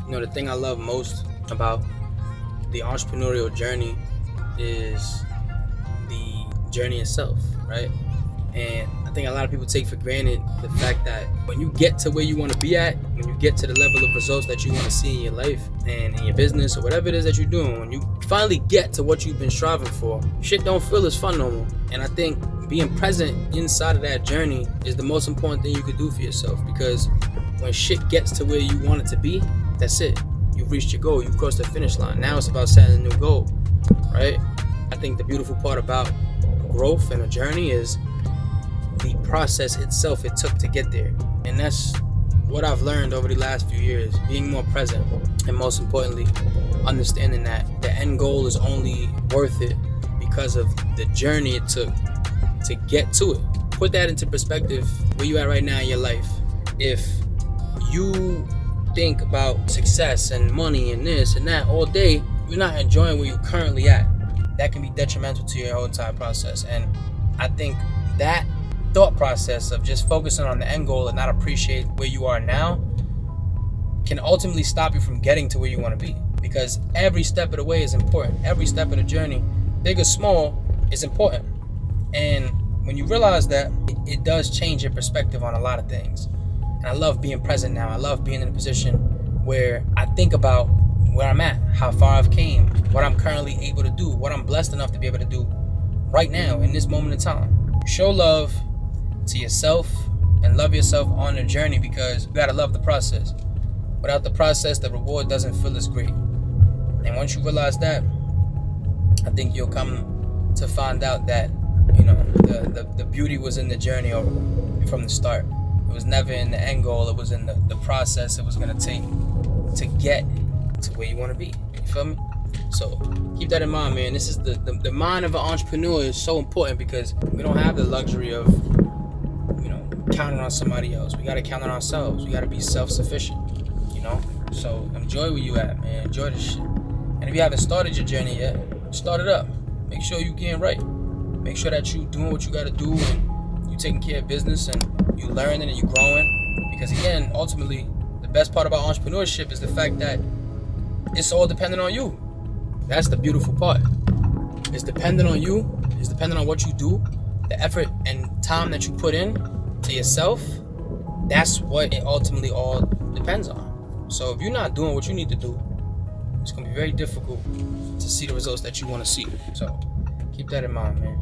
The thing I love most about the entrepreneurial journey is the journey itself, right? And I think a lot of people take for granted the fact that when you get to where you want to be at, when you get to the level of results that you want to see in your life and in your business or whatever it is that you're doing, when you finally get to what you've been striving for, shit don't feel as fun no more. And I think being present inside of that journey is the most important thing you could do for yourself, because when shit gets to where you want it to be, that's it. You've reached your goal. You've crossed the finish line. Now it's about setting a new goal, right? I think the beautiful part about growth and a journey is the process itself it took to get there. And that's what I've learned over the last few years, being more present, and most importantly, understanding that the end goal is only worth it because of the journey it took to get to it. Put that into perspective, where you at right now in your life. If you think about success and money and this and that all day, you're not enjoying where you're currently at. That can be detrimental to your whole entire process. And I think that thought process of just focusing on the end goal and not appreciate where you are now can ultimately stop you from getting to where you want to be, because every step of the way is important. Every step of the journey, big or small, is important. And when you realize that, it does change your perspective on a lot of things. And I love being present now. I love being in a position where I think about where I'm at, how far I've came, what I'm currently able to do, what I'm blessed enough to be able to do right now in this moment in time. Show love to yourself and love yourself on the journey, because you gotta love the process. Without the process, the reward doesn't feel as great. And once you realize that, I think you'll come to find out that the beauty was in the journey from the start. It was never in the end goal. It was in the process it was gonna take to get to where you want to be. You feel me? So keep that in mind, man. This is the mind of an entrepreneur is so important, because we don't have the luxury of counting on somebody else. We gotta count on ourselves. We gotta be self-sufficient. So enjoy where you at, man. Enjoy this shit. And if you haven't started your journey yet, start it up. Make sure you getting right. Make sure that you doing what you gotta do, and you taking care of business, and you learning and you growing. Because again, ultimately, the best part about entrepreneurship is the fact that it's all dependent on you. That's the beautiful part. It's dependent on you. It's dependent on what you do, the effort and time that you put in to yourself. That's what it ultimately all depends on. So if you're not doing what you need to do, it's going to be very difficult to see the results that you want to see. So keep that in mind, man.